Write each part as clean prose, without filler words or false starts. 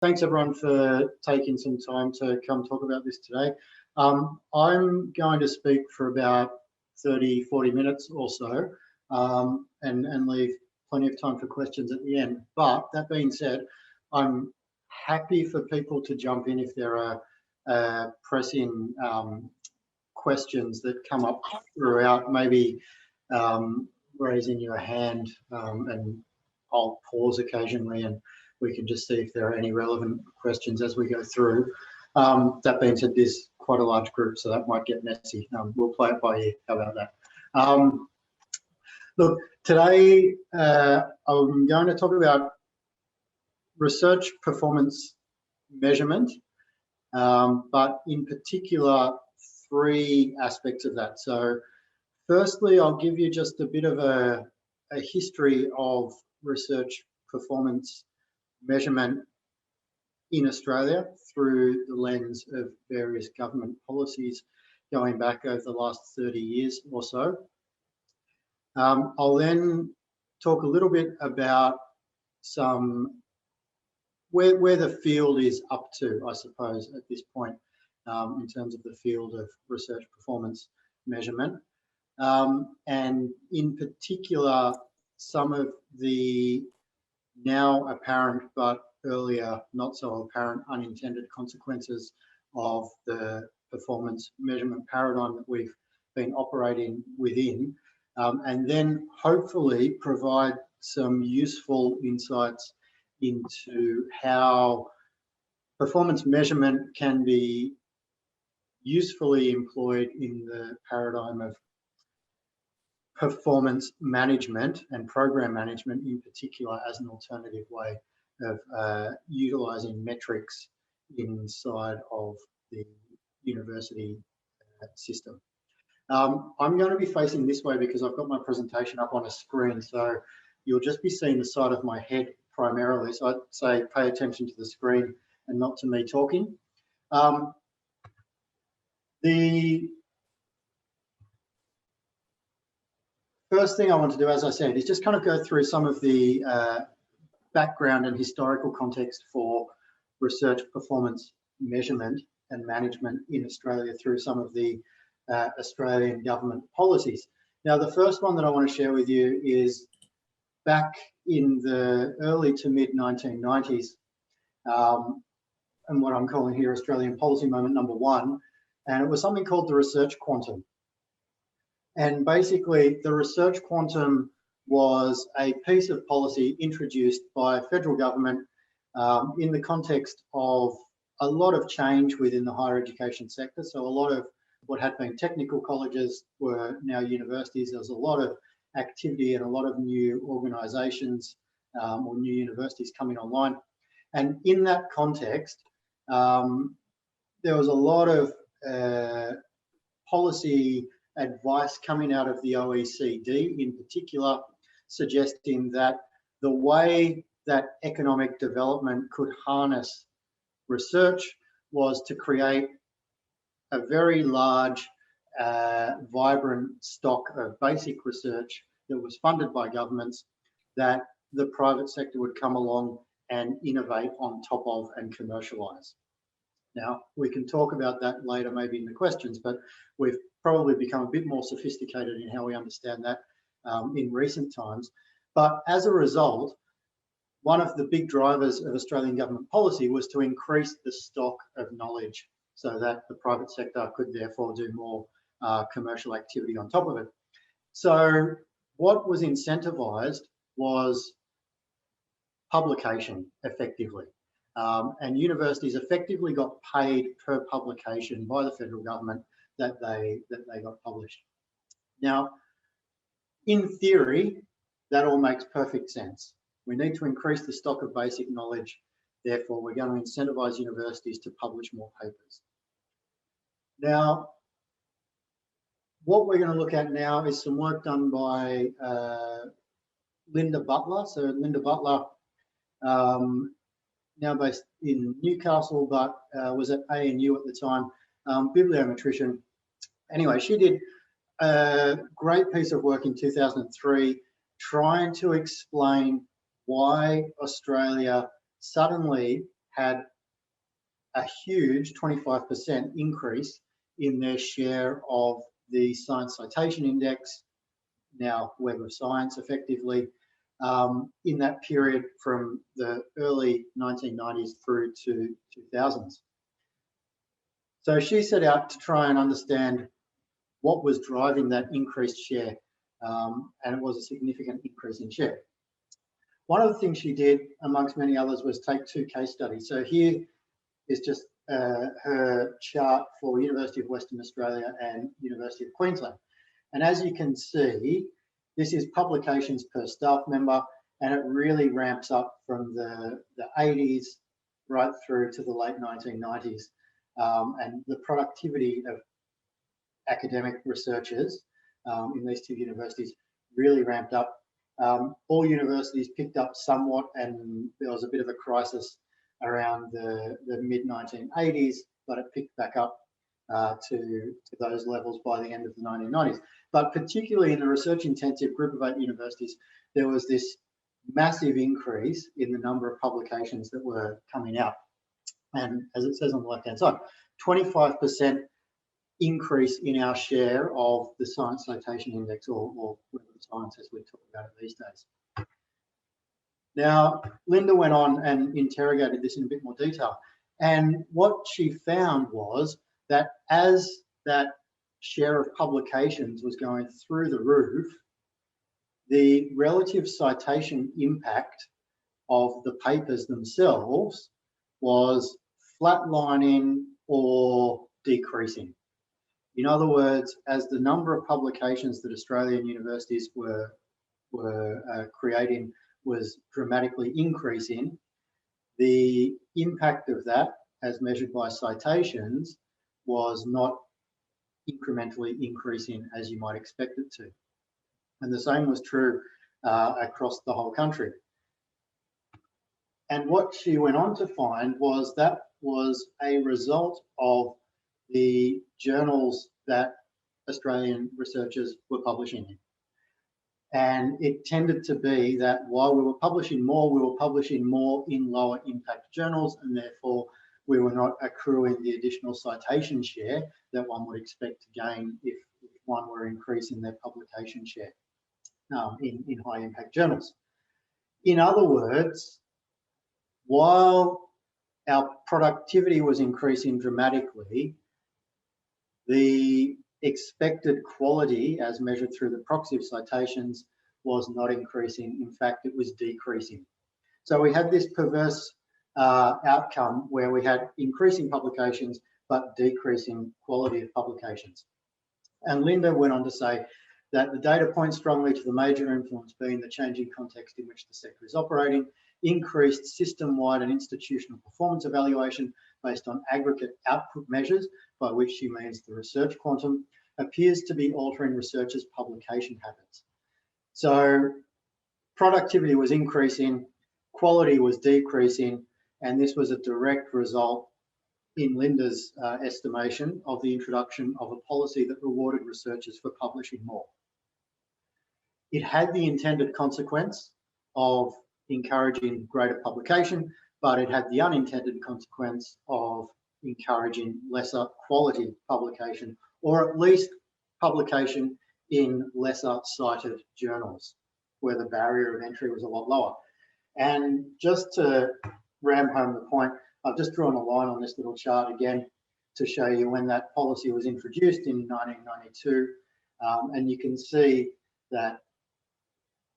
Thanks everyone for taking some time to come talk about this today. I'm going to speak for about 30-40 minutes or so and leave plenty of time for questions at the end. But that being said, I'm happy for people to jump in if there are pressing questions that come up throughout, maybe raising your hand and I'll pause occasionally and we can just see if there are any relevant questions as we go through. That being said, there's quite a large group, so that might get messy. We'll play it by ear. How about that? Look, today I'm going to talk about research performance measurement, but in particular, 3 aspects of that. So firstly, I'll give you just a bit of a history of research performance measurement in Australia through the lens of various government policies going back over the last 30 years or so. I'll then talk a little bit about where the field is up to, I suppose, at this point in terms of the field of research performance measurement. And in particular, some of the now apparent but earlier not so apparent unintended consequences of the performance measurement paradigm that we've been operating within, and then hopefully provide some useful insights into how performance measurement can be usefully employed in the paradigm of performance management and program management in particular as an alternative way of utilizing metrics inside of the university system. I'm going to be facing this way because I've got my presentation up on a screen, so you'll just be seeing the side of my head primarily. So I'd say pay attention to the screen and not to me talking. The first thing I want to do, as I said, is just kind of go through some of the background and historical context for research performance measurement and management in Australia through some of the Australian government policies. Now, the first one that I want to share with you is back in the early to mid 1990s, and what I'm calling here Australian policy moment number 1, and it was something called the research quantum. And basically, the research quantum was a piece of policy introduced by federal government in the context of a lot of change within the higher education sector. So a lot of what had been technical colleges were now universities. There was a lot of activity and a lot of new organisations or new universities coming online. And in that context, there was a lot of policy advice coming out of the OECD in particular, suggesting that the way that economic development could harness research was to create a very large, vibrant stock of basic research that was funded by governments that the private sector would come along and innovate on top of and commercialise. Now, we can talk about that later, maybe in the questions, but we've probably become a bit more sophisticated in how we understand that in recent times. But as a result, one of the big drivers of Australian government policy was to increase the stock of knowledge so that the private sector could therefore do more commercial activity on top of it. So what was incentivised was publication, effectively. And universities effectively got paid per publication by the federal government that they got published. Now, in theory, that all makes perfect sense. We need to increase the stock of basic knowledge. Therefore, we're going to incentivise universities to publish more papers. Now, what we're going to look at now is some work done by Linda Butler. So Linda Butler, now based in Newcastle, but was at ANU at the time, bibliometrician. Anyway, she did a great piece of work in 2003 trying to explain why Australia suddenly had a huge 25% increase in their share of the Science Citation Index, now Web of Science effectively, in that period from the early 1990s through to 2000s. So she set out to try and understand what was driving that increased share, and it was a significant increase in share. One of the things she did, amongst many others, was take 2 case studies. So here is just her chart for University of Western Australia and University of Queensland. And as you can see, this is publications per staff member, and it really ramps up from the 80s right through to the late 1990s. And the productivity of academic researchers in these 2 universities really ramped up. All universities picked up somewhat, and there was a bit of a crisis around the mid-1980s, but it picked back up to those levels by the end of the 1990s. But particularly in the research-intensive group of 8 universities, there was this massive increase in the number of publications that were coming out. And as it says on the left-hand side, 25% increase in our share of the Science Citation Index, or Web of Science as we talk about it these days. Now, Linda went on and interrogated this in a bit more detail. And what she found was that as that share of publications was going through the roof, the relative citation impact of the papers themselves was flatlining or decreasing. In other words, as the number of publications that Australian universities were creating was dramatically increasing, the impact of that, as measured by citations, was not incrementally increasing as you might expect it to. And the same was true across the whole country. And what she went on to find was that was a result of the journals that Australian researchers were publishing in. And it tended to be that while we were publishing more in lower impact journals, and therefore we were not accruing the additional citation share that one would expect to gain if one were increasing their publication share in high impact journals. In other words, while our productivity was increasing dramatically, the expected quality as measured through the proxy of citations was not increasing. In fact, it was decreasing. So we had this perverse outcome where we had increasing publications but decreasing quality of publications. And Linda went on to say that the data points strongly to the major influence being the changing context in which the sector is operating, increased system-wide and institutional performance evaluation based on aggregate output measures, by which she means the research quantum, appears to be altering researchers' publication habits. So productivity was increasing, quality was decreasing, and this was a direct result, in Linda's estimation, of the introduction of a policy that rewarded researchers for publishing more. It had the intended consequence of encouraging greater publication, but it had the unintended consequence of encouraging lesser quality publication, or at least publication in lesser cited journals, where the barrier of entry was a lot lower. And just to ram home the point, I've just drawn a line on this little chart again to show you when that policy was introduced in 1992. And you can see that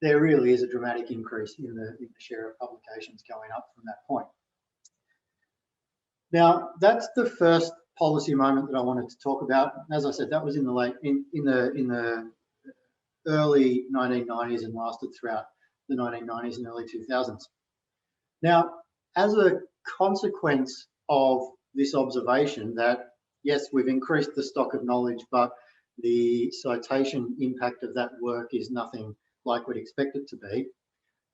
there really is a dramatic increase in the share of publications going up from that point. Now, that's the first policy moment that I wanted to talk about. As I said, that was in the early 1990s and lasted throughout the 1990s and early 2000s. Now, as a consequence of this observation that, yes, we've increased the stock of knowledge, but the citation impact of that work is nothing like we'd expect it to be,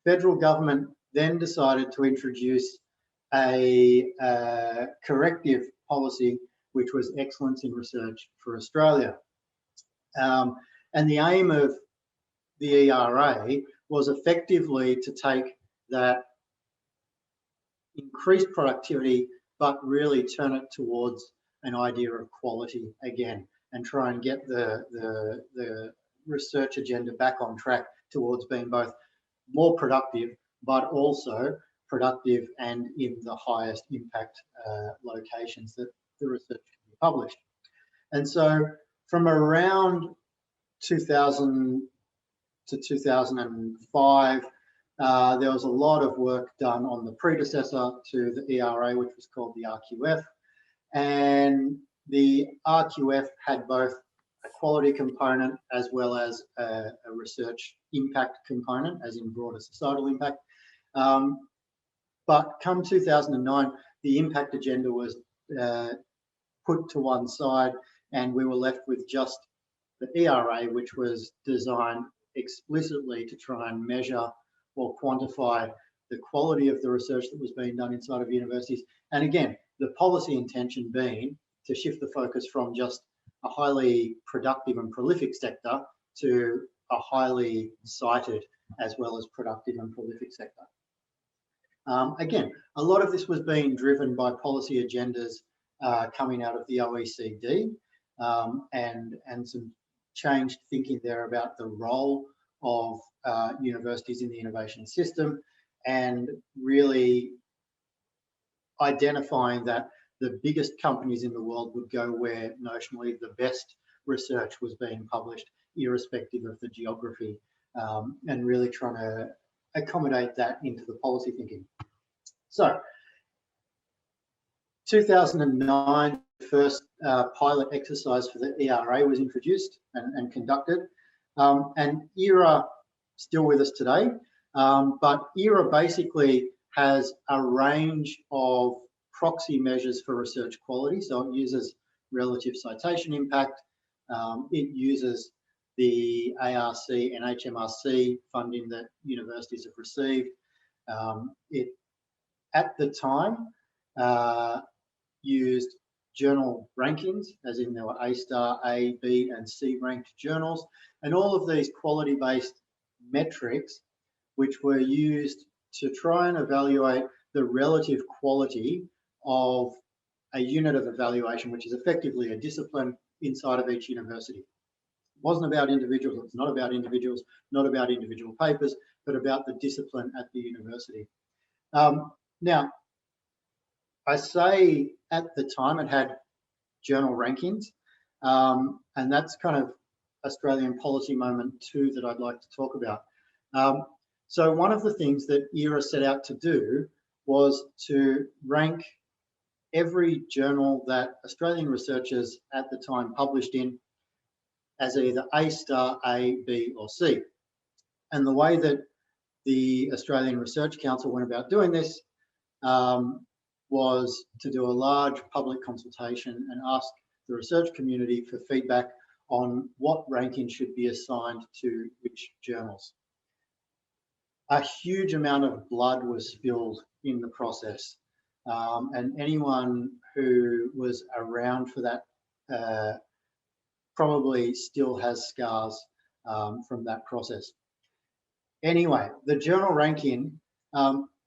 federal government then decided to introduce a corrective policy, which was Excellence in Research for Australia. And the aim of the ERA was effectively to take that increase productivity, but really turn it towards an idea of quality again, and try and get the research agenda back on track towards being both more productive, but also productive and in the highest impact locations that the research can be published. And so from around 2000 to 2005, there was a lot of work done on the predecessor to the ERA, which was called the RQF. And the RQF had both a quality component as well as a research impact component, as in broader societal impact. But come 2009, the impact agenda was put to one side, and we were left with just the ERA, which was designed explicitly to try and measure or quantify the quality of the research that was being done inside of universities. And again, the policy intention being to shift the focus from just a highly productive and prolific sector to a highly cited as well as productive and prolific sector. Again, a lot of this was being driven by policy agendas coming out of the OECD, and some changed thinking there about the role of universities in the innovation system, and really identifying that the biggest companies in the world would go where notionally the best research was being published, irrespective of the geography, and really trying to accommodate that into the policy thinking. So 2009, the first pilot exercise for the ERA was introduced and conducted. And ERA still with us today, but ERA basically has a range of proxy measures for research quality. So it uses relative citation impact, it uses the ARC and HMRC funding that universities have received. It, at the time, used journal rankings, as in there were A-star, A, B, and C ranked journals, and all of these quality-based metrics, which were used to try and evaluate the relative quality of a unit of evaluation, which is effectively a discipline inside of each university. It wasn't about individuals, it's not about individuals, not about individual papers, but about the discipline at the university. Now, I say at the time it had journal rankings, and that's kind of Australian policy moment too that I'd like to talk about. So one of the things that ERA set out to do was to rank every journal that Australian researchers at the time published in as either A-star, A, B, or C. And the way that the Australian Research Council went about doing this was to do a large public consultation and ask the research community for feedback on what ranking should be assigned to which journals. A huge amount of blood was spilled in the process, and anyone who was around for that probably still has scars from that process. Anyway, the journal ranking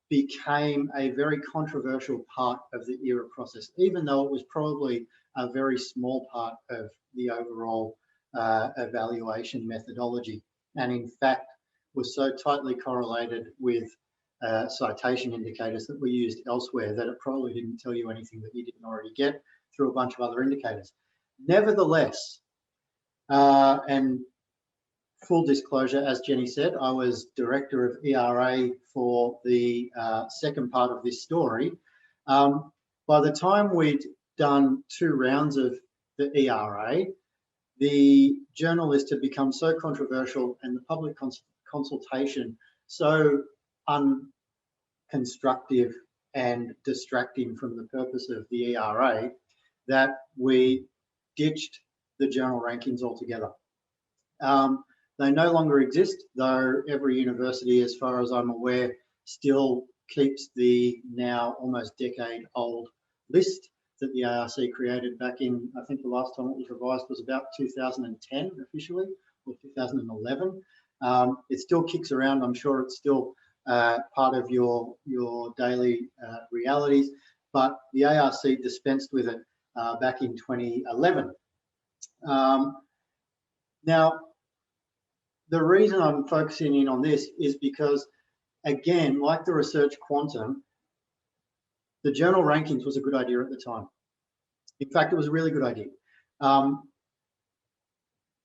became a very controversial part of the ERA process, even though it was probably a very small part of the overall evaluation methodology, and in fact was so tightly correlated with citation indicators that were used elsewhere that it probably didn't tell you anything that you didn't already get through a bunch of other indicators. Nevertheless, and full disclosure, as Jenny said, I was director of ERA for the second part of this story. By the time we'd done 2 rounds of the ERA, the journal list had become so controversial and the public consultation so unconstructive and distracting from the purpose of the ERA that we ditched the journal rankings altogether. They no longer exist, though every university, as far as I'm aware, still keeps the now almost decade-old list that the ARC created back in, I think the last time it was revised was about 2010 officially, or 2011. It still kicks around. I'm sure it's still part of your daily realities, but the ARC dispensed with it back in 2011. Now, the reason I'm focusing in on this is because, again, like the research quantum, the journal rankings was a good idea at the time. In fact, it was a really good idea.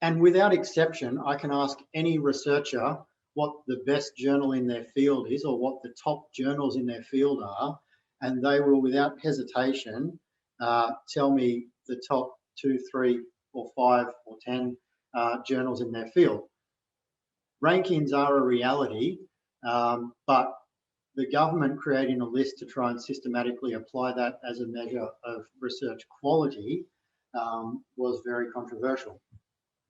And without exception, I can ask any researcher what the best journal in their field is, or what the top journals in their field are, and they will, without hesitation, tell me the top 2, 3, or 5, or 10 journals in their field. Rankings are a reality, but the government creating a list to try and systematically apply that as a measure of research quality was very controversial.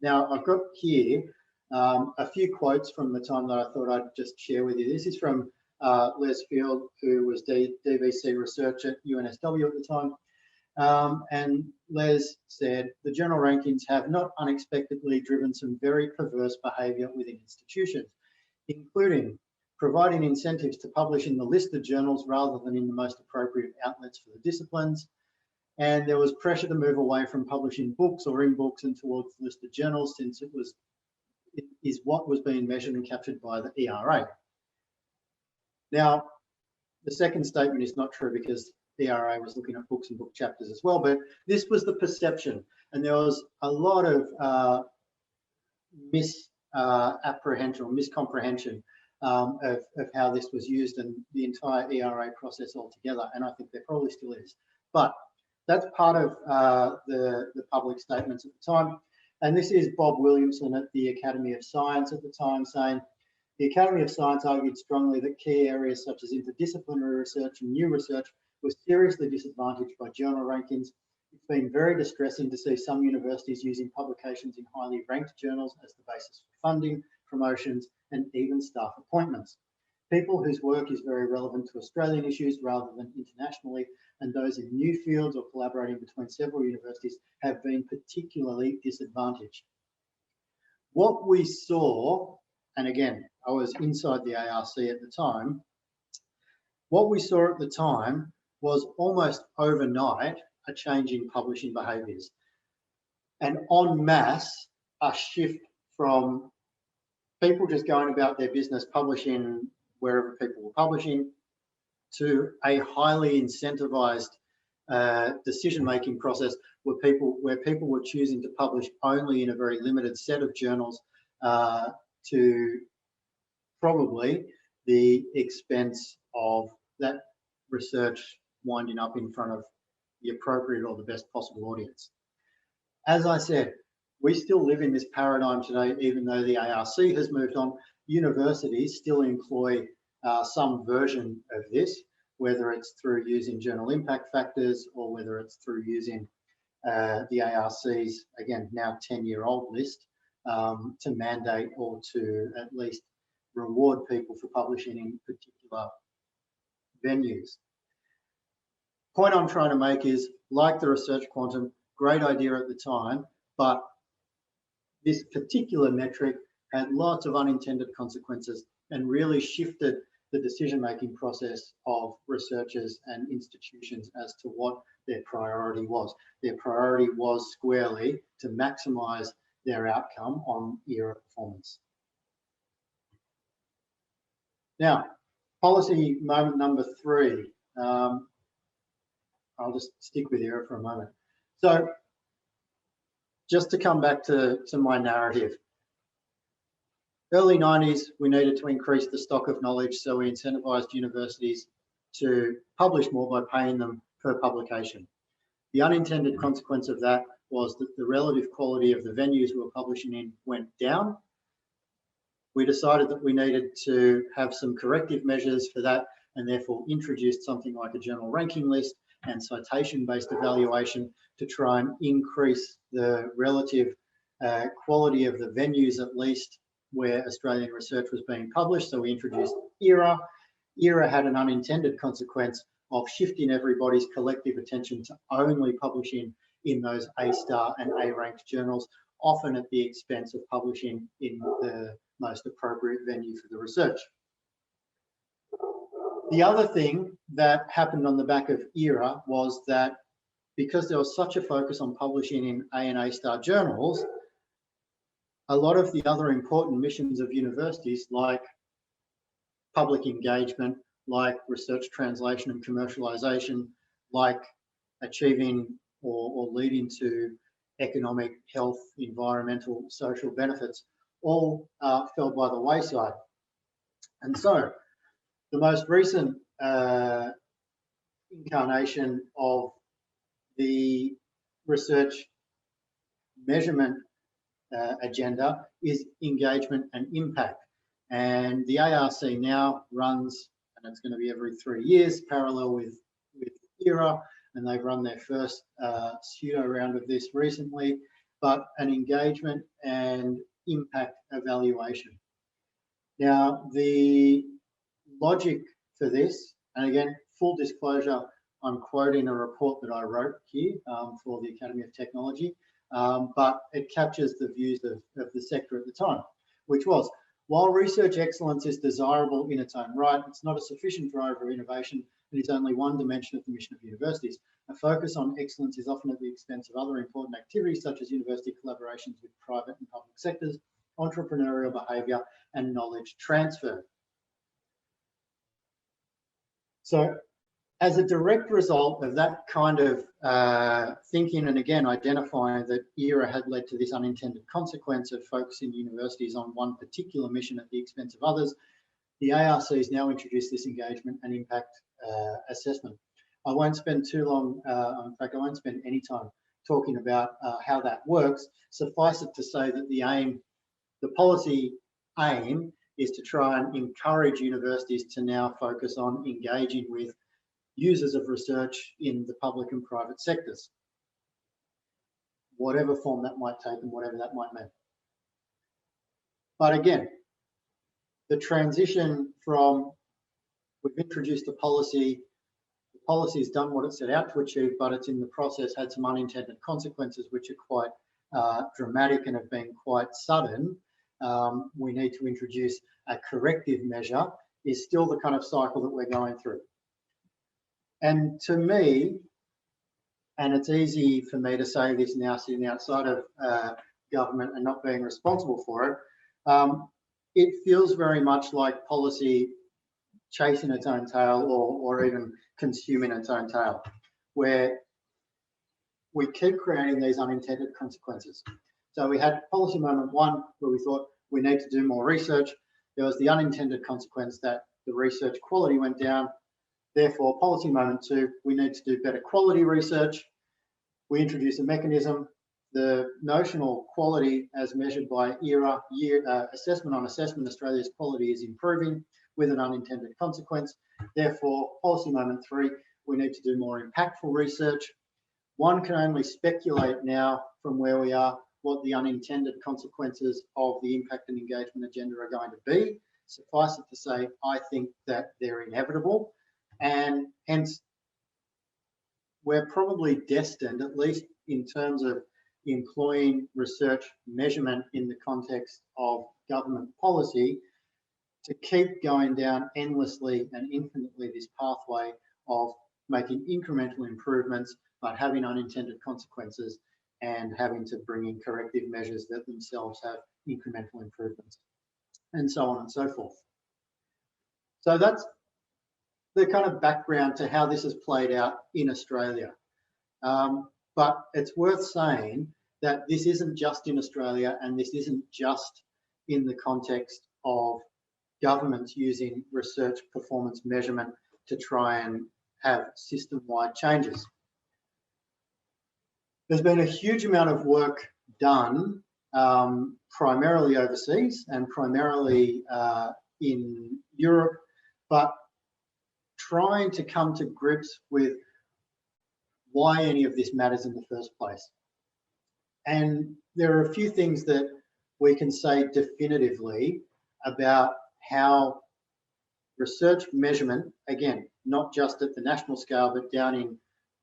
Now, I've got here a few quotes from the time that I thought I'd just share with you. This is from Les Field, who was DVC research at UNSW at the time. And Les said, the journal rankings have not unexpectedly driven some very perverse behaviour within institutions, including providing incentives to publish in the listed journals rather than in the most appropriate outlets for the disciplines. And there was pressure to move away from publishing books or in books and towards listed journals, since it is what was being measured and captured by the ERA. Now, the second statement is not true, because the ERA was looking at books and book chapters as well, but this was the perception, and there was a lot of misapprehension or miscomprehension of how this was used, and the entire ERA process altogether, and I think there probably still is. But that's part of the public statements at the time. And this is Bob Williamson at the Academy of Science at the time saying, the Academy of Science argued strongly that key areas such as interdisciplinary research and new research were seriously disadvantaged by journal rankings. It's been very distressing to see some universities using publications in highly ranked journals as the basis for funding, promotions, and even staff appointments. People whose work is very relevant to Australian issues rather than internationally, and those in new fields or collaborating between several universities, have been particularly disadvantaged. What we saw, and again, I was inside the ARC at the time, what we saw at the time was almost overnight a change in publishing behaviours, and en masse a shift from people just going about their business publishing wherever people were publishing to a highly incentivized decision-making process where people were choosing to publish only in a very limited set of journals, to probably the expense of that research winding up in front of the appropriate or the best possible audience. As I said, we still live in this paradigm today, even though the ARC has moved on. Universities still employ some version of this, whether it's through using journal impact factors or whether it's through using the ARC's, again, now 10-year-old list to mandate or to at least reward people for publishing in particular venues. Point I'm trying to make is, like the research quantum, great idea at the time, but this particular metric had lots of unintended consequences and really shifted the decision-making process of researchers and institutions as to what their priority was. Their priority was squarely to maximise their outcome on ERA performance. Now, policy moment number 3. I'll just stick with ERA for a moment. So, just to come back to my narrative. Early 90s, we needed to increase the stock of knowledge, so we incentivised universities to publish more by paying them per publication. The unintended consequence of that was that the relative quality of the venues we were publishing in went down. We decided that we needed to have some corrective measures for that, and therefore introduced something like a journal ranking list and citation-based evaluation to try and increase the relative quality of the venues, at least where Australian research was being published. So we introduced ERA. ERA had an unintended consequence of shifting everybody's collective attention to only publishing in those A-star and A-ranked journals, often at the expense of publishing in the most appropriate venue for the research. The other thing that happened on the back of ERA was that because there was such a focus on publishing in A and A-star journals, a lot of the other important missions of universities, like public engagement, like research translation and commercialization, like achieving or leading to economic, health, environmental, social benefits, all fell by the wayside. And so the most recent incarnation of the research measurement agenda is engagement and impact. And the ARC now runs, and it's going to be every 3 years, parallel with ERA, and they've run their first pseudo round of this recently, but an engagement and impact evaluation. Now, the logic for this, and again, full disclosure, I'm quoting a report that I wrote here for the Academy of Technology, but it captures the views of the sector at the time, which was, while research excellence is desirable in its own right, it's not a sufficient driver of innovation and is only one dimension of the mission of universities. A focus on excellence is often at the expense of other important activities such as university collaborations with private and public sectors, entrepreneurial behaviour and knowledge transfer. So as a direct result of that kind of thinking, and again, identifying that ERA had led to this unintended consequence of focusing universities on one particular mission at the expense of others, the ARC has now introduced this engagement and impact assessment. I won't spend too long, in fact, I won't spend any time talking about how that works. Suffice it to say that the policy aim is to try and encourage universities to now focus on engaging with users of research in the public and private sectors, whatever form that might take and whatever that might mean. But again, the transition from we've introduced a policy, the policy has done what it set out to achieve, but it's in the process had some unintended consequences which are quite dramatic and have been quite sudden. We need to introduce a corrective measure is still the kind of cycle that we're going through. And to me, and it's easy for me to say this now sitting outside of government and not being responsible for it, it feels very much like policy chasing its own tail or even consuming its own tail, where we keep creating these unintended consequences. So we had policy moment one where we thought we need to do more research. There was the unintended consequence that the research quality went down. Therefore, policy moment two, we need to do better quality research. We introduce a mechanism. The notional quality as measured by ERA, assessment on assessment, Australia's quality is improving with an unintended consequence. Therefore, policy moment three, we need to do more impactful research. One can only speculate now from where we are what the unintended consequences of the impact and engagement agenda are going to be. Suffice it to say, I think that they're inevitable. And hence, we're probably destined, at least in terms of employing research measurement in the context of government policy, to keep going down endlessly and infinitely this pathway of making incremental improvements, but having unintended consequences and having to bring in corrective measures that themselves have incremental improvements, and so on and so forth. So that's the kind of background to how this has played out in Australia. But it's worth saying that this isn't just in Australia, and this isn't just in the context of governments using research performance measurement to try and have system-wide changes. There's been a huge amount of work done primarily overseas and primarily in Europe, but trying to come to grips with why any of this matters in the first place. And there are a few things that we can say definitively about how research measurement, again, not just at the national scale, but down in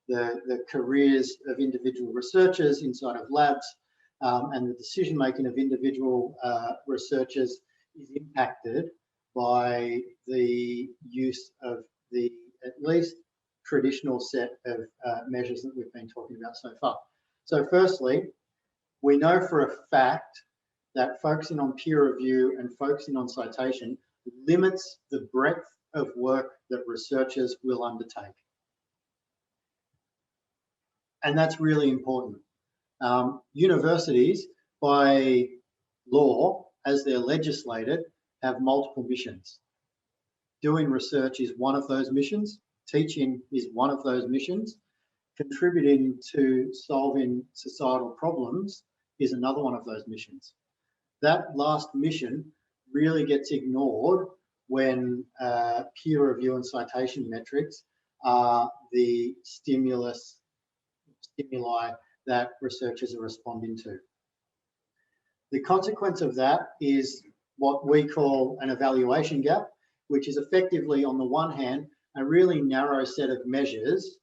the careers of individual researchers inside of labs and the decision-making of individual researchers is impacted by the use of the at least traditional set of measures that we've been talking about so far. So firstly, we know for a fact that focusing on peer review and focusing on citation limits the breadth of work that researchers will undertake. And that's really important. Universities, by law, as they're legislated, have multiple missions. Doing research is one of those missions. Teaching is one of those missions. Contributing to solving societal problems is another one of those missions. That last mission really gets ignored when peer review and citation metrics are the stimuli that researchers are responding to. The consequence of that is what we call an evaluation gap, which is effectively, on the one hand, a really narrow set of measures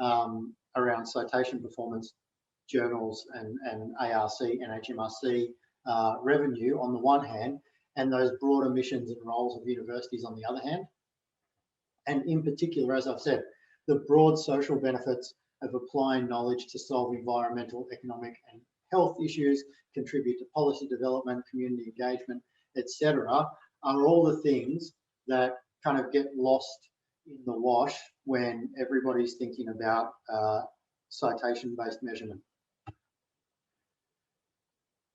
around citation performance, journals and ARC and HMRC revenue on the one hand, and those broader missions and roles of universities on the other hand. And in particular, as I've said, the broad social benefits of applying knowledge to solve environmental, economic and health issues, contribute to policy development, community engagement, etc., are all the things that kind of get lost in the wash when everybody's thinking about citation-based measurement.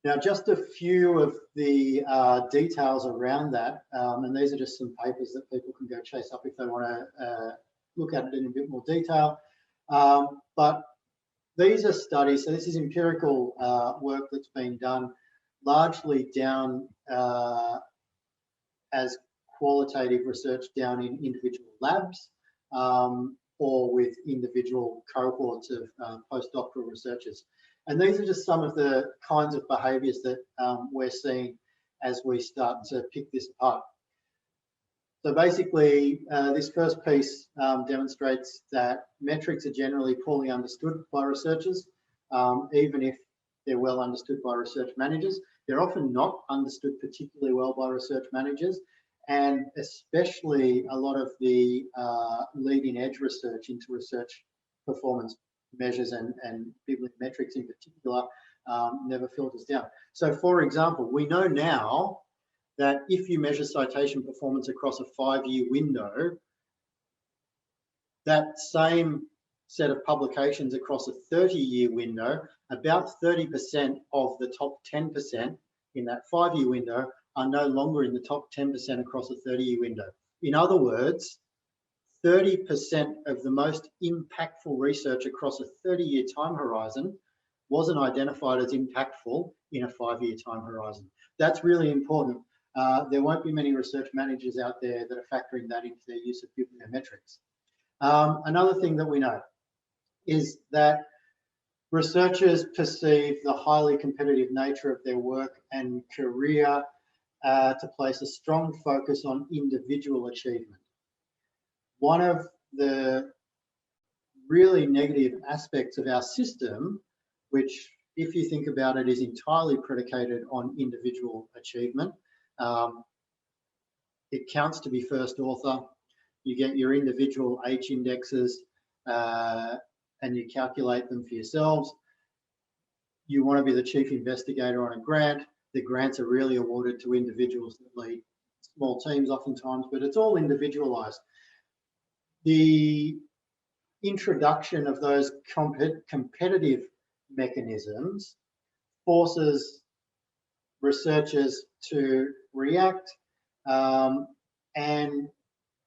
Now, just a few of the details around that, and these are just some papers that people can go chase up if they want to look at it in a bit more detail. But these are studies, so this is empirical work that's been done largely down as qualitative research down in individual labs or with individual cohorts of postdoctoral researchers. And these are just some of the kinds of behaviours that we're seeing as we start to pick this apart. So basically, this first piece demonstrates that metrics are generally poorly understood by researchers, even if they're well understood by research managers. They're often not understood particularly well by research managers, and especially a lot of the leading edge research into research performance measures and biblical metrics in particular never filters down. So for example, we know now that if you measure citation performance across a 5-year window, that same set of publications across a 30-year window, about 30% of the top 10% in that 5-year window are no longer in the top 10% across a 30-year window. In other words, 30% of the most impactful research across a 30-year time horizon wasn't identified as impactful in a 5-year time horizon. That's really important. There won't be many research managers out there that are factoring that into their use of bibliometrics. Another thing that we know is that researchers perceive the highly competitive nature of their work and career to place a strong focus on individual achievement. One of the really negative aspects of our system, which if you think about it is entirely predicated on individual achievement, it counts to be first author, you get your individual H indexes and you calculate them for yourselves. You want to be the chief investigator on a grant. The grants are really awarded to individuals that lead small teams oftentimes, but it's all individualized. The introduction of those competitive mechanisms forces researchers to react, and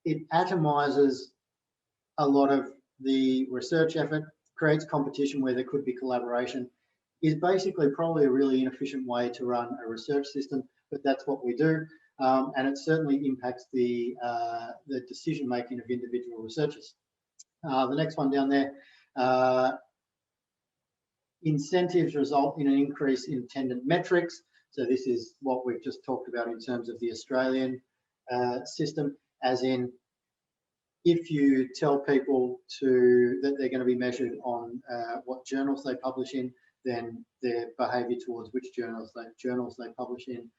it atomizes a lot of the research effort, creates competition where there could be collaboration, is basically probably a really inefficient way to run a research system, but that's what we do. And it certainly impacts the decision-making of individual researchers. The next one down there, incentives result in an increase in attendant metrics. So this is what we've just talked about in terms of the Australian system, as in if you tell people that they're going to be measured on what journals they publish in, then their behaviour towards which journals they publish in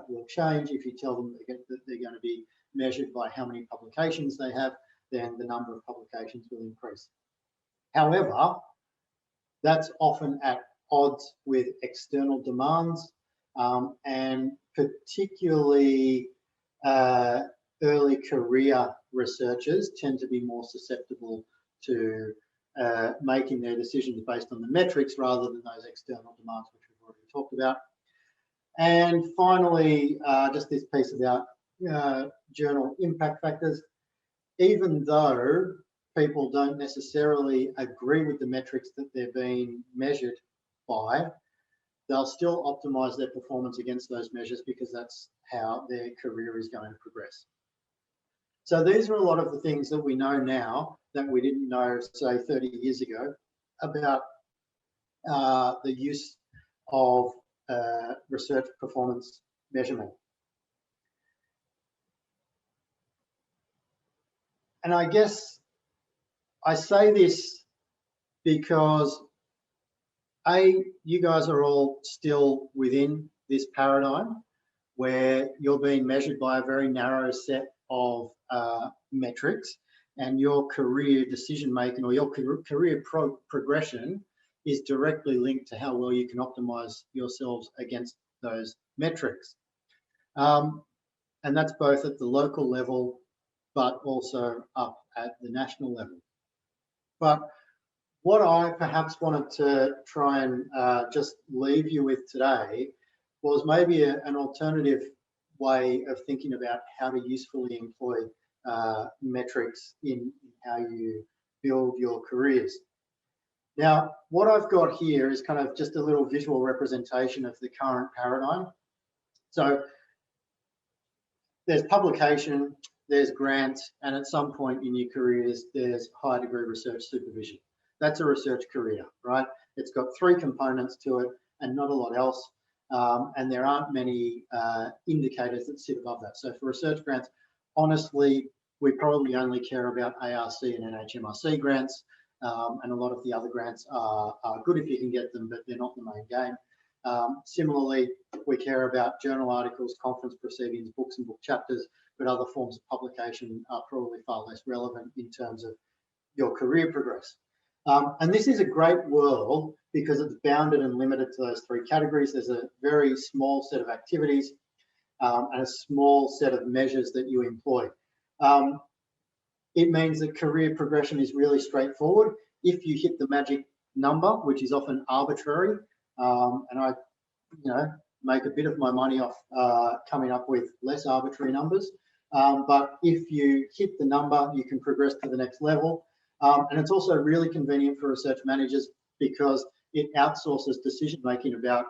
will change. If you tell them that they're going to be measured by how many publications they have, then the number of publications will increase. However, that's often at odds with external demands, and particularly early career researchers tend to be more susceptible to making their decisions based on the metrics rather than those external demands, which we've already talked about. And finally, just this piece about journal impact factors. Even though people don't necessarily agree with the metrics that they're being measured by, they'll still optimize their performance against those measures because that's how their career is going to progress. So these are a lot of the things that we know now that we didn't know, say, 30 years ago about the use of research performance measurement. And I guess I say this because you guys are all still within this paradigm where you're being measured by a very narrow set of metrics, and your career decision making or your career progression is directly linked to how well you can optimize yourselves against those metrics. And that's both at the local level, but also up at the national level. But what I perhaps wanted to try and just leave you with today was maybe an alternative way of thinking about how to usefully employ metrics in how you build your careers. Now, what I've got here is kind of just a little visual representation of the current paradigm. So there's publication, there's grants, and at some point in your careers, there's high degree research supervision. That's a research career, right? It's got 3 components to it and not a lot else. And there aren't many indicators that sit above that. So for research grants, honestly, we probably only care about ARC and NHMRC grants. And a lot of the other grants are good if you can get them, but they're not the main game. Similarly, we care about journal articles, conference proceedings, books and book chapters, but other forms of publication are probably far less relevant in terms of your career progress. And this is a great world because it's bounded and limited to those 3 categories. There's a very small set of activities and a small set of measures that you employ. It means that career progression is really straightforward. If you hit the magic number, which is often arbitrary, and I, make a bit of my money off coming up with less arbitrary numbers. But if you hit the number, you can progress to the next level. And it's also really convenient for research managers because it outsources decision making about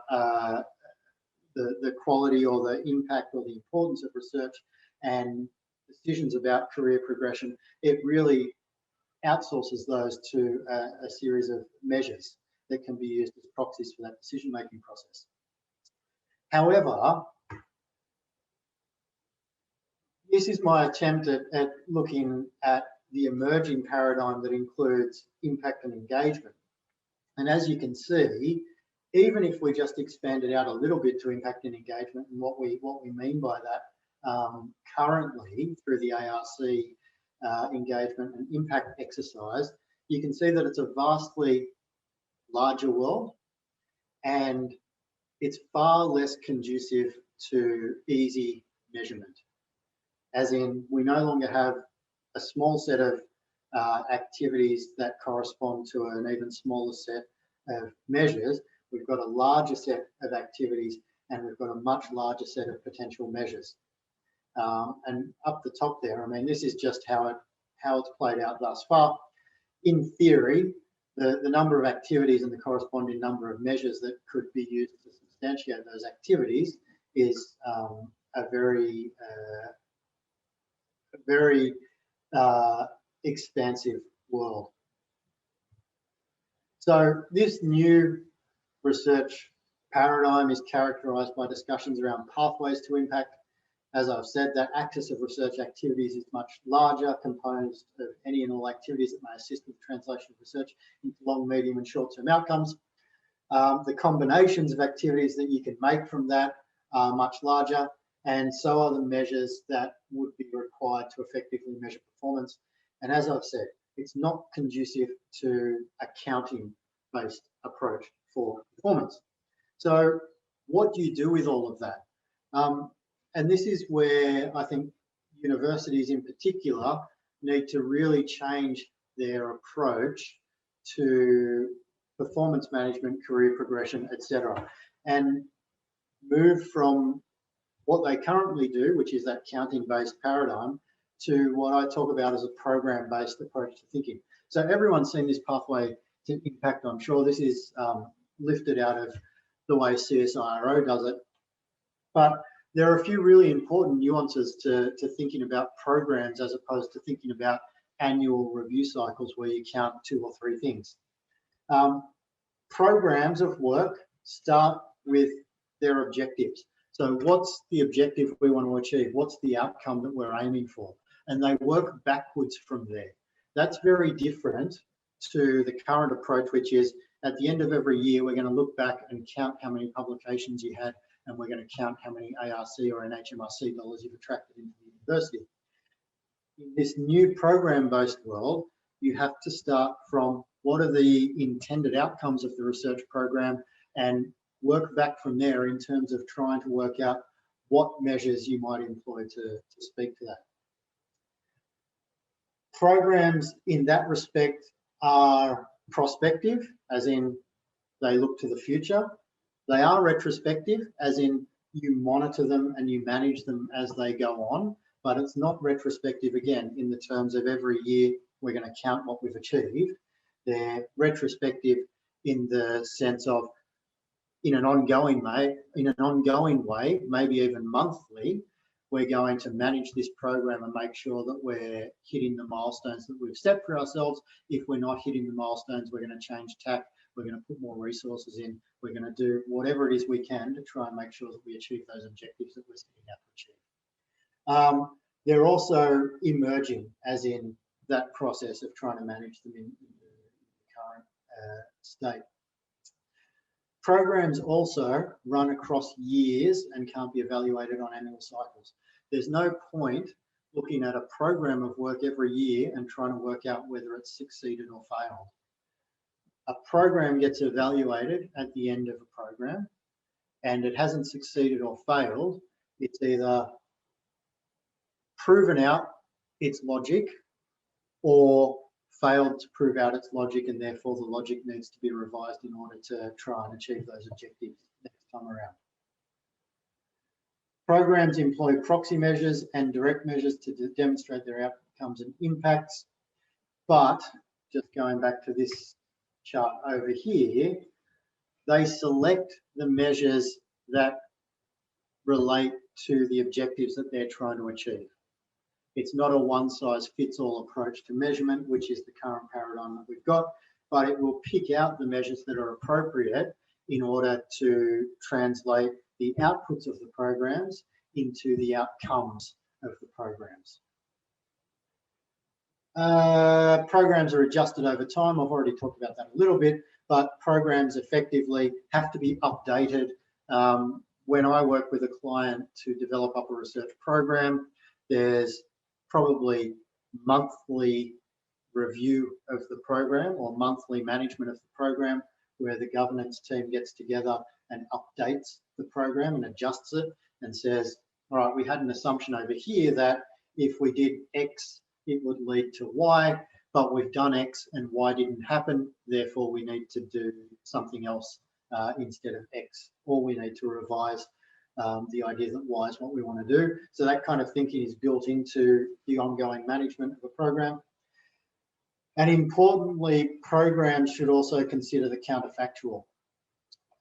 the quality or the impact or the importance of research and decisions about career progression. It really outsources those to a series of measures that can be used as proxies for that decision making process. However, this is my attempt at looking at the emerging paradigm that includes impact and engagement. And as you can see, even if we just expand it out a little bit to impact and engagement and what we mean by that currently through the ARC engagement and impact exercise, you can see that it's a vastly larger world and it's far less conducive to easy measurement. As in, we no longer have a small set of activities that correspond to an even smaller set of measures. We've got a larger set of activities and we've got a much larger set of potential measures. And up the top there, I mean, this is just how it's played out thus far. In theory, the number of activities and the corresponding number of measures that could be used to substantiate those activities is a very expansive world. So this new research paradigm is characterized by discussions around pathways to impact. As I've said, that axis of research activities is much larger, composed of any and all activities that may assist with translation of research into long, medium and short-term outcomes. The combinations of activities that you can make from that are much larger, and so are the measures that would be required to effectively measure performance. And as I've said, it's not conducive to accounting-based approach for performance. So what do you do with all of that? And this is where I think universities in particular need to really change their approach to performance management, career progression, etc., and move from what they currently do, which is that counting-based paradigm, to what I talk about as a program-based approach to thinking. So everyone's seen this pathway to impact, I'm sure. This is lifted out of the way CSIRO does it. But there are a few really important nuances to thinking about programs as opposed to thinking about annual review cycles where you count 2 or 3 things. Programs of work start with their objectives. So what's the objective we want to achieve? What's the outcome that we're aiming for? And they work backwards from there. That's very different to the current approach, which is at the end of every year, we're going to look back and count how many publications you had, and we're going to count how many ARC or NHMRC dollars you've attracted into the university. In this new program-based world, you have to start from what are the intended outcomes of the research program and work back from there in terms of trying to work out what measures you might employ to speak to that. Programs in that respect are prospective, as in they look to the future. They are retrospective, as in you monitor them and you manage them as they go on, but it's not retrospective again in the terms of every year we're going to count what we've achieved. They're retrospective in the sense of in an ongoing way, maybe even monthly, we're going to manage this program and make sure that we're hitting the milestones that we've set for ourselves. If we're not hitting the milestones, we're going to change tack, we're going to put more resources in, we're going to do whatever it is we can to try and make sure that we achieve those objectives that we're setting out to achieve. They're also emerging, as in that process of trying to manage them in the current state. Programs also run across years and can't be evaluated on annual cycles. There's no point looking at a program of work every year and trying to work out whether it's succeeded or failed. A program gets evaluated at the end of a program, and it hasn't succeeded or failed. It's either proven out its logic or failed to prove out its logic, and therefore the logic needs to be revised in order to try and achieve those objectives next time around. Programs employ proxy measures and direct measures to demonstrate their outcomes and impacts, but just going back to this chart over here, they select the measures that relate to the objectives that they're trying to achieve. It's not a one-size-fits-all approach to measurement, which is the current paradigm that we've got, but it will pick out the measures that are appropriate in order to translate the outputs of the programs into the outcomes of the programs. Programs are adjusted over time. I've already talked about that a little bit, but programs effectively have to be updated. When I work with a client to develop up a research program, there's probably monthly review of the program or monthly management of the program where the governance team gets together and updates the program and adjusts it and says, all right, we had an assumption over here that if we did X, it would lead to Y, but we've done X and Y didn't happen, therefore we need to do something else instead of X, or we need to revise the idea that Y is what we want to do. So that kind of thinking is built into the ongoing management of a program. And importantly, programs should also consider the counterfactual.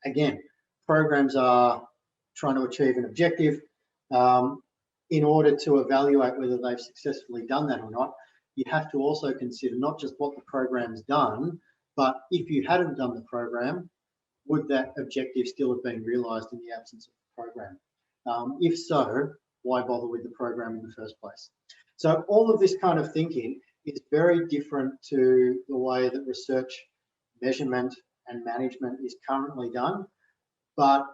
Again, programs are trying to achieve an objective. In order to evaluate whether they've successfully done that or not, you have to also consider not just what the program's done, but if you hadn't done the program, would that objective still have been realised in the absence of the program? If so, why bother with the program in the first place? So all of this kind of thinking is very different to the way that research, measurement and management is currently done. But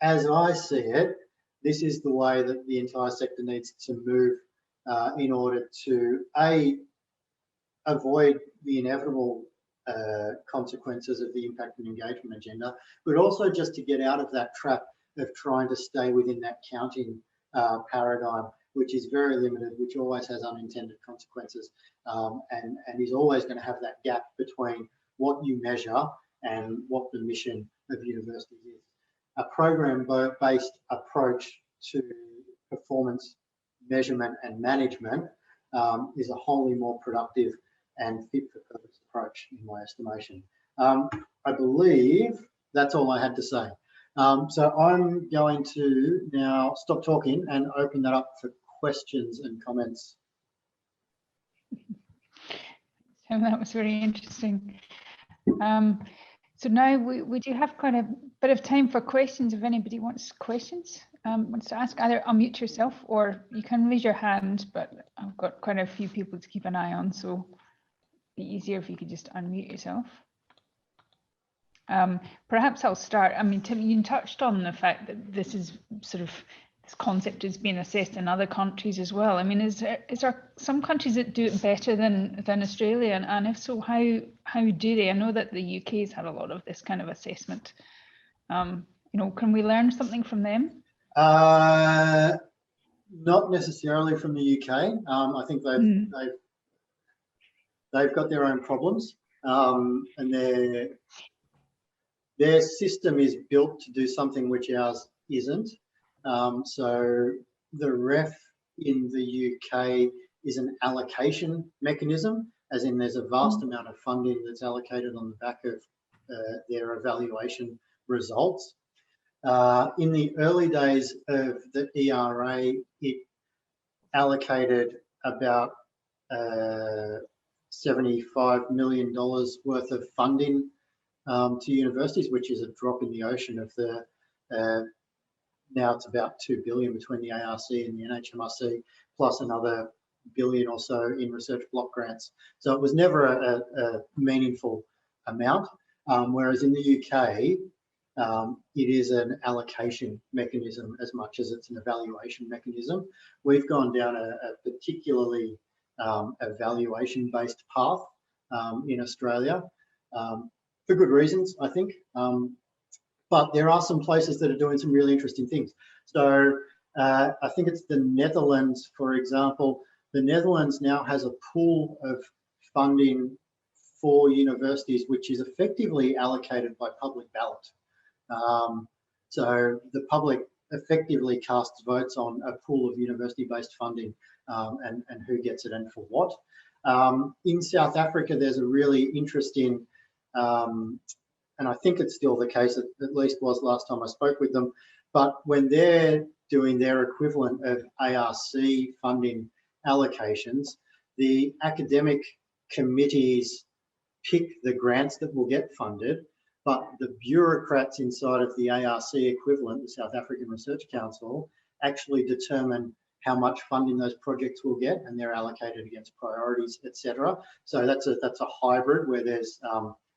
as I see it, this is the way that the entire sector needs to move in order to, A, avoid the inevitable consequences of the impact and engagement agenda, but also just to get out of that trap of trying to stay within that counting paradigm, which is very limited, which always has unintended consequences, and is always going to have that gap between what you measure and what the mission of universities is. A program-based approach to performance measurement and management is a wholly more productive and fit for purpose approach, in my estimation. I believe that's all I had to say. So I'm going to now stop talking and open that up for questions and comments. So that was very interesting. So now we do have quite a bit of time for questions. If anybody wants questions, wants to ask, either unmute yourself or you can raise your hand, but I've got quite a few people to keep an eye on, so it'd be easier if you could just unmute yourself. Perhaps I'll start. I mean, Tim, you touched on the fact that this is sort of, this concept is being assessed in other countries as well. I mean, is there some countries that do it better than Australia, and if so, how do they? I know that the UK has had a lot of this kind of assessment. You know, can we learn something from them? Not necessarily from the UK. I think they've got their own problems, and their system is built to do something which ours isn't. So the REF in the UK is an allocation mechanism, as in there's a vast amount of funding that's allocated on the back of their evaluation results. In the early days of the ERA, it allocated about $75 million worth of funding to universities, which is a drop in the ocean of the now it's about $2 billion between the ARC and the NHMRC, plus another billion or so in research block grants. So it was never a meaningful amount, whereas in the UK, it is an allocation mechanism as much as it's an evaluation mechanism. We've gone down a particularly evaluation-based path in Australia for good reasons, I think. But there are some places that are doing some really interesting things. So I think it's the Netherlands, for example. The Netherlands now has a pool of funding for universities, which is effectively allocated by public ballot. So the public effectively casts votes on a pool of university-based funding and who gets it and for what. In South Africa, there's a really interesting and I think it's still the case, at least was last time I spoke with them, but when they're doing their equivalent of ARC funding allocations, the academic committees pick the grants that will get funded, but the bureaucrats inside of the ARC equivalent, the South African Research Council, actually determine how much funding those projects will get, and they're allocated against priorities, etc. So that's a hybrid where there's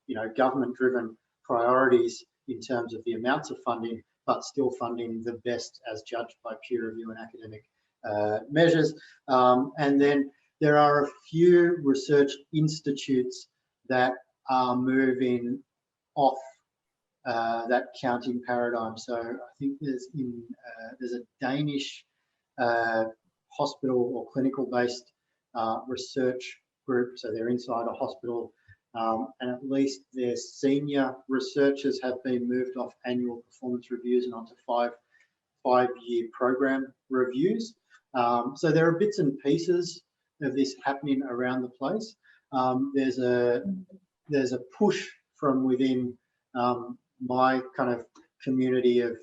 you know, government-driven priorities in terms of the amounts of funding, but still funding the best as judged by peer review and academic measures. And then there are a few research institutes that are moving off that counting paradigm. So I think there's a Danish hospital or clinical-based research group, so they're inside a hospital. And at least their senior researchers have been moved off annual performance reviews and onto five-year program reviews. So there are bits and pieces of this happening around the place. There's a push from within my kind of community of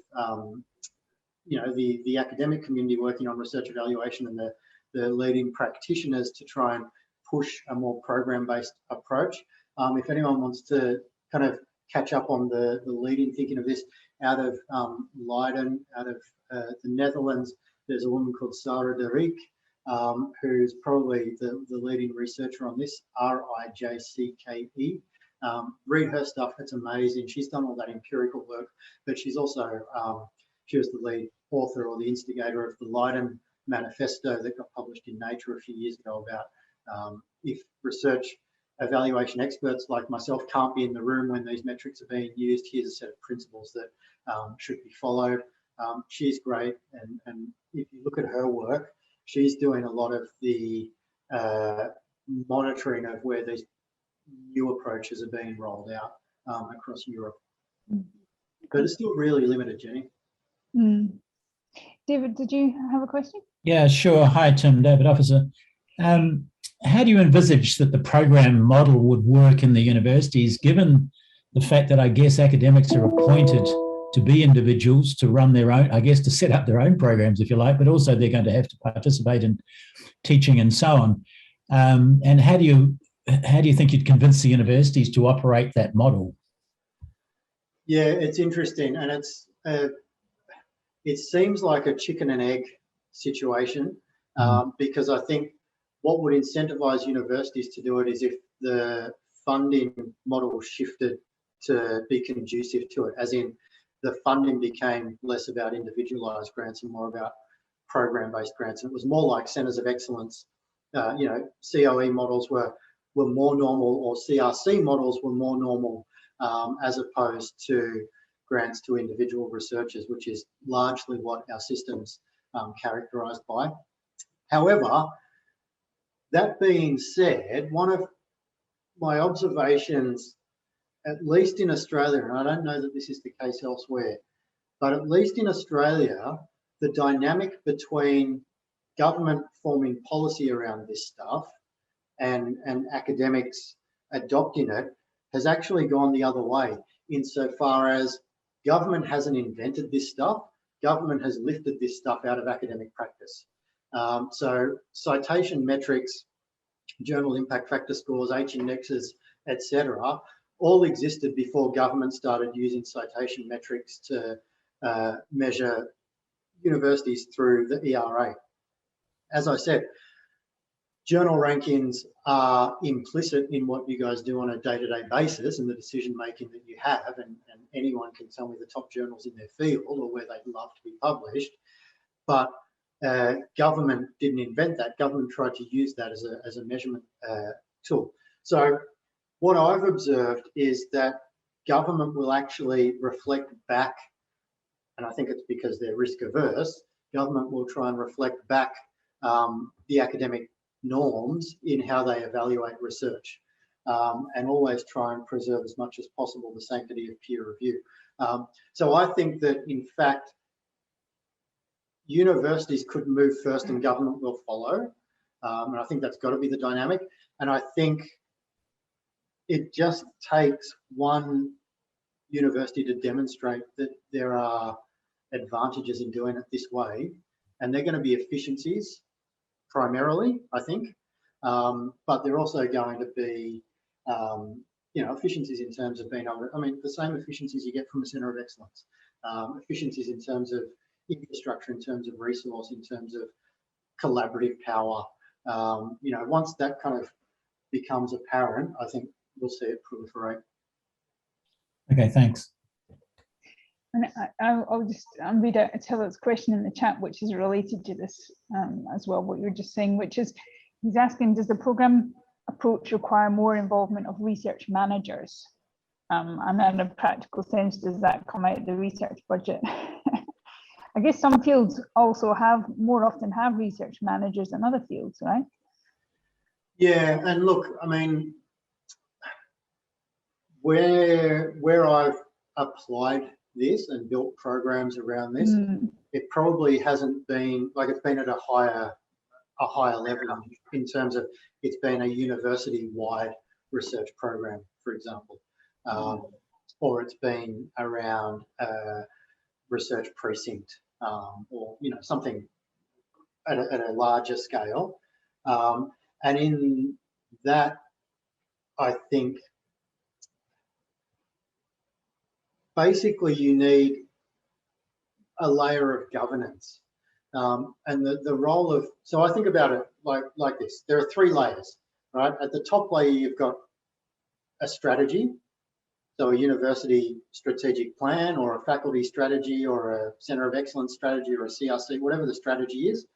you know, the academic community working on research evaluation and the leading practitioners to try and push a more program-based approach. If anyone wants to kind of catch up on the leading thinking of this, out of Leiden, out of the Netherlands, there's a woman called Sarah de Rijk, who's probably the leading researcher on this, R-I-J-C-K-E. Read her stuff, it's amazing. She's done all that empirical work, but she's also, she was the lead author or the instigator of the Leiden manifesto that got published in Nature a few years ago about If research evaluation experts like myself can't be in the room when these metrics are being used, here's a set of principles that should be followed. She's great, and if you look at her work, she's doing a lot of the monitoring of where these new approaches are being rolled out across Europe. But it's still really limited, Jenny. David, did you have a question? Yeah, sure. Hi, Tim, David Officer. How do you envisage that the program model would work in the universities, given the fact that I guess academics are appointed to be individuals, to run their own, I guess to set up their own programs, if you like, but also they're going to have to participate in teaching and so on. And how do you think you'd convince the universities to operate that model? Yeah, it's interesting, and it seems like a chicken and egg situation, because I think what would incentivize universities to do it is if the funding model shifted to be conducive to it, as in the funding became less about individualized grants and more about program-based grants. And it was more like centers of excellence. COE models were more normal, or CRC models were more normal, as opposed to grants to individual researchers, which is largely what our system's characterised by. However, that being said, one of my observations, at least in Australia, and I don't know that this is the case elsewhere, but at least in Australia, the dynamic between government forming policy around this stuff and academics adopting it has actually gone the other way, insofar as government hasn't invented this stuff, government has lifted this stuff out of academic practice. So citation metrics, journal impact factor scores, H-indexes, etc., all existed before government started using citation metrics to measure universities through the ERA. As I said, journal rankings are implicit in what you guys do on a day-to-day basis and the decision-making that you have, and anyone can tell me the top journals in their field or where they'd love to be published. But government didn't invent that. Government tried to use that as a measurement tool. So what I've observed is that government will actually reflect back, and I think it's because they're risk averse, government will try and reflect back the academic norms in how they evaluate research, and always try and preserve as much as possible the sanctity of peer review. So I think that, in fact, universities could move first and government will follow. And I think that's got to be the dynamic. And I think it just takes one university to demonstrate that there are advantages in doing it this way. And they're going to be efficiencies primarily, I think. But they're also going to be, efficiencies in terms of being able to, the same efficiencies you get from a centre of excellence. Efficiencies in terms of infrastructure, in terms of resource, in terms of collaborative power. Once that kind of becomes apparent, I think we'll see it proliferate. Okay, thanks. And I'll just read out Tillet's question in the chat, which is related to this as well, what you were just saying, which is, he's asking, does the programme approach require more involvement of research managers? And in a practical sense, does that come out of the research budget? I guess some fields also more often have research managers than other fields, right? Yeah, and look, where I've applied this and built programs around this, it probably hasn't been, it's been at a higher level in terms of it's been a university-wide research program, for example, or it's been around research precinct, or something at a larger scale, and in that, I think basically you need a layer of governance, and the role of, so I think about it like this. There are three layers, right? At the top layer, you've got a strategy. So a university strategic plan, or a faculty strategy, or a centre of excellence strategy, or a CRC, whatever the strategy is.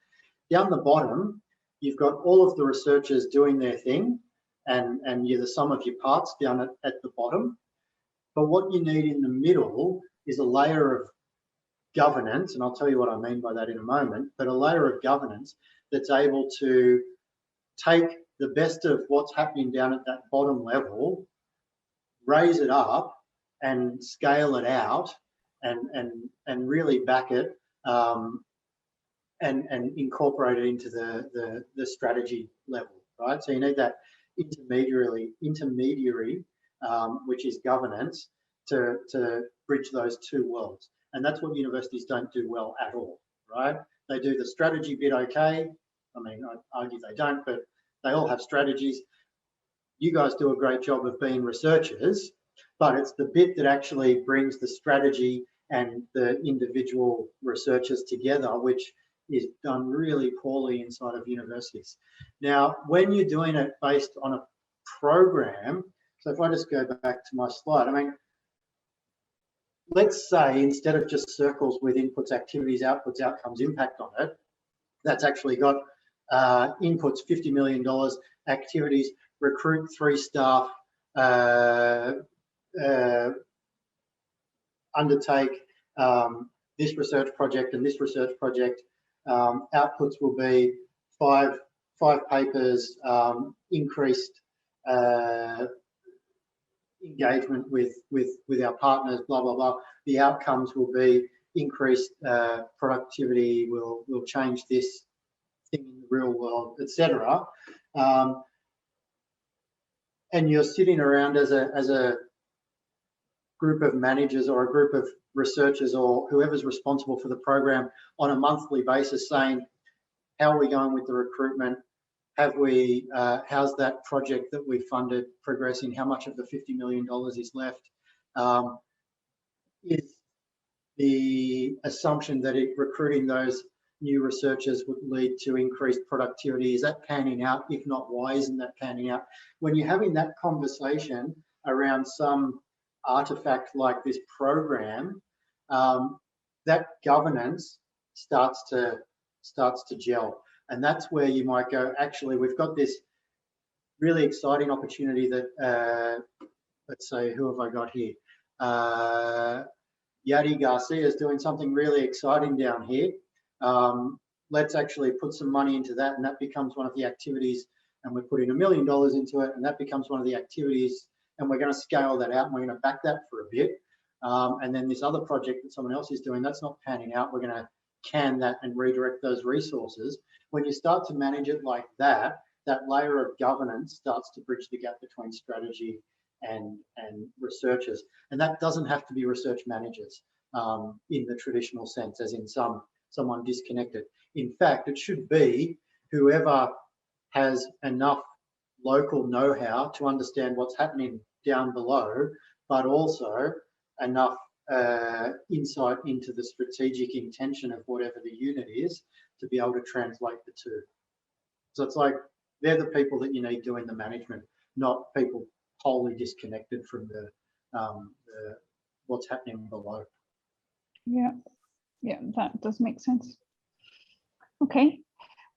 Down the bottom, you've got all of the researchers doing their thing, and you're the sum of your parts down at the bottom. But what you need in the middle is a layer of governance, and I'll tell you what I mean by that in a moment, but a layer of governance that's able to take the best of what's happening down at that bottom level, raise it up and scale it out, and really back it, and incorporate it into the strategy level, right? So you need that intermediary, which is governance, to bridge those two worlds. And that's what universities don't do well at all, right? They do the strategy bit okay. I mean, I'd argue they don't, but they all have strategies. You guys do a great job of being researchers, but it's the bit that actually brings the strategy and the individual researchers together, which is done really poorly inside of universities. Now, when you're doing it based on a program, so if I just go back to my slide, I mean, let's say instead of just circles with inputs, activities, outputs, outcomes, impact on it, that's actually got inputs, $50 million, activities, recruit 3 staff, undertake this research project and this research project. Outputs will be five papers, increased engagement with our partners, blah, blah, blah. The outcomes will be increased productivity, will change this thing in the real world, etc. And you're sitting around as a group of managers or a group of researchers or whoever's responsible for the program on a monthly basis saying, how are we going with the recruitment? Have we, how's that project that we funded progressing? How much of the $50 million is left? Is the assumption that recruiting those new researchers would lead to increased productivity, is that panning out? If not, why isn't that panning out? When you're having that conversation around some artifact like this program, that governance starts to gel. And that's where you might go, actually, we've got this really exciting opportunity that, let's say, who have I got here? Yadi Garcia is doing something really exciting down here. Let's actually put some money into that, and that becomes one of the activities, and we're putting $1 million into it, and that becomes one of the activities, and we're going to scale that out, and we're going to back that for a bit. And then this other project that someone else is doing, that's not panning out. We're going to can that and redirect those resources. When you start to manage it like that, that layer of governance starts to bridge the gap between strategy and researchers. And that doesn't have to be research managers in the traditional sense, as in someone disconnected. In fact, it should be whoever has enough local know-how to understand what's happening down below, but also enough insight into the strategic intention of whatever the unit is to be able to translate the two. So it's like they're the people that you need doing the management, not people wholly disconnected from the what's happening below. Yeah, that does make sense. Okay,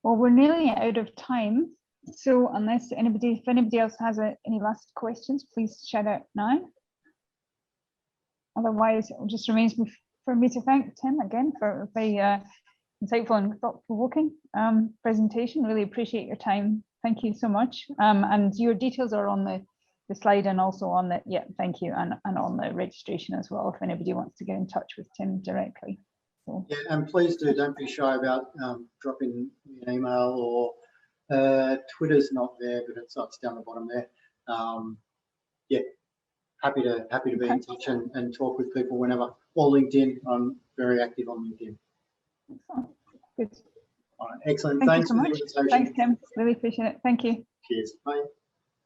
well, we're nearly out of time. So unless if anybody else has any last questions, please shout out now. Otherwise, it just remains for me to thank Tim again for a very insightful and thought-provoking presentation. Really appreciate your time. Thank you so much. And your details are on the slide and also on the, thank you, and on the registration as well, if anybody wants to get in touch with Tim directly. So. Yeah, and please don't be shy about dropping me an email, or Twitter's not there, but it's down the bottom there. Happy to be in touch and talk with people whenever. Or LinkedIn. I'm very active on LinkedIn. Excellent. Good. All right, excellent. Thank Thanks you so for the much. invitation. Thanks, Tim. Really appreciate it. Thank you. Cheers. Bye.